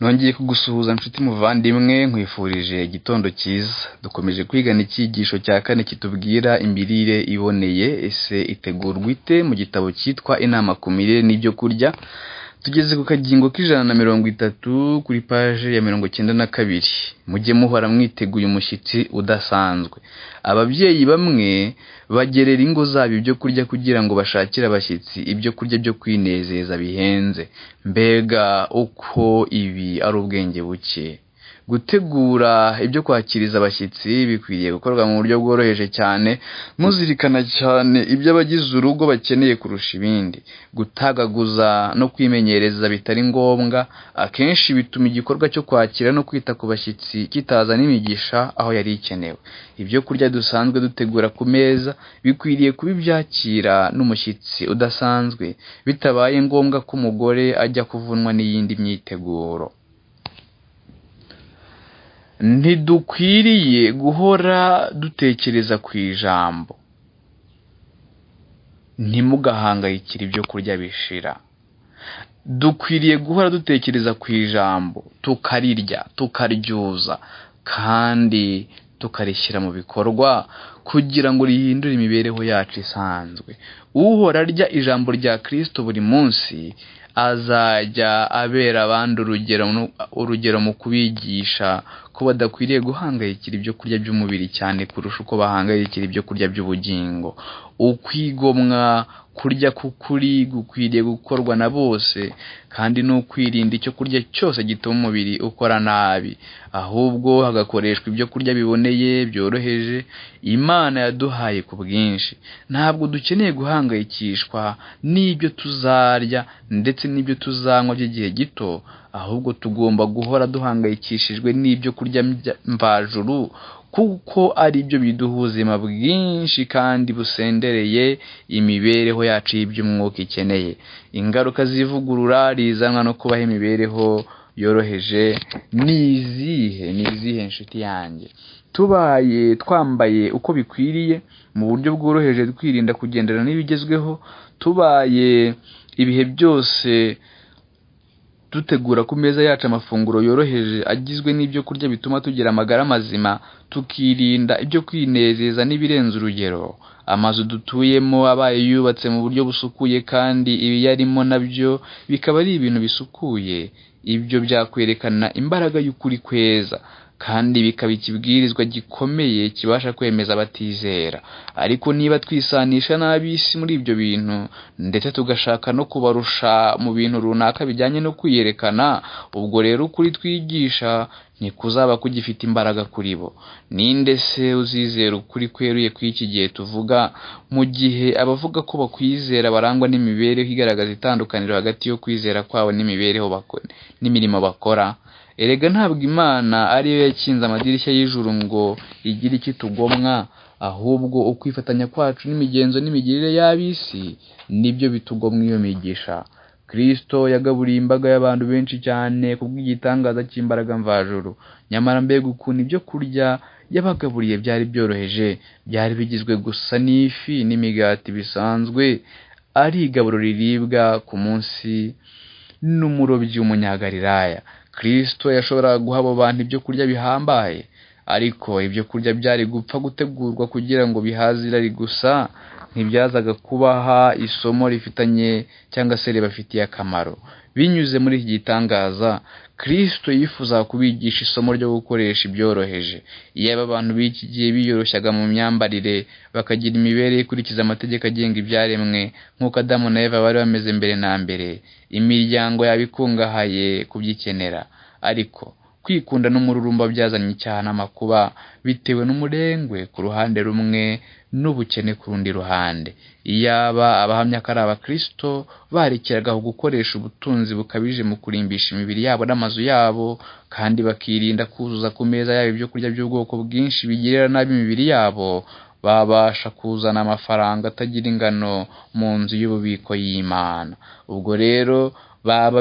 Nongeye kugusuhuza nshuti muvandimwe, nkwifurije igitondo cyiza. Dukomeje kwigana icyigisho cya kane kitubwira imirire iboneye. Ese itegurwa ite? Mu gitabo cyitwa Inama ku mirire n'ibyo kurya. Tugeze ku kagingo k'130 kuri page ya 92. Mujye muhora mwiteguye umushyitsi udasanzwe. Ababyeyi bamwe bagerera ingo zabo ibyo kurya kugira ngo bashakire abashyitsi ibyo kurya byo kwinezeza bihenze. Mbega uko ibi ari ubwenge buke! Gutegura ibyo kwakiriza abashyitsi bikwiriye gukorwa mu buryo bworoheje cyane, muzirikana cyane ibyo abagize urugo bakeneye kurusha ibindi. Gutagaguza no kwimenyereza bitari ngombwa akenshi bituma igikorwa cyo kwakira no kwita ku bashyitsi kitazana imigisha aho yari ikenewe. Ibyo kurya dusanzwe dutegura ku meza bikwiriye kuba ibyakira n'umushyitsi udasanzwe, bitabaye ngombwa ko umugore ajya kuvunwa n'iyindi myiteguro. Ntidukwiriye guhora dutekereza ku ijambo. Ntimugahangayikire ibyo kurya bishira. Dukwiriye guhora dutekereza ku ijambo, tukarirya, tukaryuza, kandi tukarishyira mu bikorwa kugira ngo rihindure imibereho yacu isanzwe. Uhora arya ijambo rya Kristo buri munsi azajya abera abandi urugero mu kubigisha ko badakwiriye guhangayikira ibyo kurya by'umubiri cyane kurusha uko bahangayikira ibyo kurya by'ubugingo. Ukwigomwa kurya k'ukuri gukwiriye gukorwa na bose, kandi no kwirinda icyo kurya cyose gituma umubiri ukora nabi, ahubwo hagakoreshwa ibyo kurya biboneye byoroheje Imana yaduhaye ku bwinshi. Ntabwo dukeneye guhangayikishwa n'ibyo tuzarya ndetse n'ibyo tuzanywa by'igihe gito, ahubwo tugomba guhora duhangayikishijwe n'ibyo kurya mvajuru, kuko ari byo biduha ubuzima bwinshi kandi busendereye imibereho yacu y'iby'umwuka ikeneye. Ingaruka z'ivugurura rizanwa no kubaho imibereho yoroheje ni izihe nshuti yanjye? Tubaye twambaye uko bikwiriye mu buryo bworoheje, twirinda kugendera n'ibigezweho, tubaye ibihe byose dutegura ku meza yacu amafunguro yoroheje agizwe n'ibyo kurya bituma tugira amagara mazima, tukirinda ibyo kwinezeza n'ibirenze urugero. Amazu dutuyemo abaye yubatse mu buryo busukuye kandi ibiyarimo nabyo bikaba ari ibintu bisukuye, ibyo byakwerekana imbaraga y'ukuri kweza, kandi bikaba ikibwirizwa gikomeye kibasha kwemeza abatizera. Ariko niba twisanisha n'ab'isi muri ibyo bintu ndetse tugashaka no kubarusha mu bintu runaka bijyanye no kwiyerekana, ubwo rero ukuri twigisha ntikuzaba kugifite imbaraga kuri bo. Ninde se uzizera ukuri kweruye kw'iki gihe tuvuga, mu gihe abavuga ko bakwizera barangwa n'imibereho igaragaza itandukaniro hagati yo kwizera kwabo n'imirimo bakora? Erega ntabwo Imana ariyo yakinze amadirishya y'ijuru ngo igire icyo itugomwa, ahubwo ukwifatanya kwacu n'imigenzo n'imigirire y'ab'isi nibyo bitugomwa iyo migisha. Kristo yagaburiye imbaga y'abantu benshi cyane kubw'igitangaza cy'imbaraga mvajuru. Nyamara mbega ukuntu ibyo kurya yabagaburiye byari byoroheje, byari bigizwe gusa n'ifi n'imigati bisanzwe, ari igaburo riribwa ku munsi n'umurobyi w'umunyagalilaya. Kristo yashoboraga guha abo bantu ibyo kurya bihambaye, ariko ibyo kurya byari gupfa gutegurwa kugira ngo bihaze irari gusa, ntibyazaga kubaha isomo rifitanye cyangwa se ribafitiye akamaro. Binyuze muri iki gitangaza, Kristo yifuza kubigisha isomo ryo gukoresha ibyoroheje. Iyo abantu b'iki gihe biyoroshyaga mu myambarire, bakagira imibereho ikurikiza amategeko agenga ibyaremwe nk'uko Adamu na Eva bari bameze mbere na mbere, imiryango yaba ikungahaye kubyikenera. Ariko kwikunda n'umururumba byazanye icyaha n'amakuba, bitewe n'umurengwe ku ruhande rumwe n'ubukene ku rundi ruhande. Iyaba abahamya ko ari abakristo barekeraga gukoresha ubutunzi bukabije mu kurimbisha imibiri yabo n'amazu yabo, kandi bakirinda kuzuza ku meza yabo ibyo kurya by'ubwoko bwinshi bigirira nabi imibiri yabo, babasha kuzana amafaranga atagira ingano mu nzu y'ububiko y'Imana. Ubwo rero baba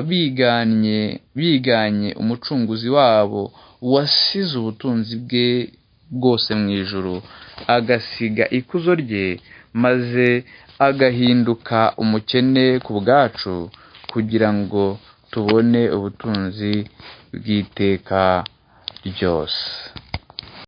biganye umucunguzi wabo wasize ubutunzi bwe bwose mu ijuru, agasiga ikuzo rye, maze agahinduka umukene ku bwacu, kugira ngo tubone ubutunzi bw'iteka ryose.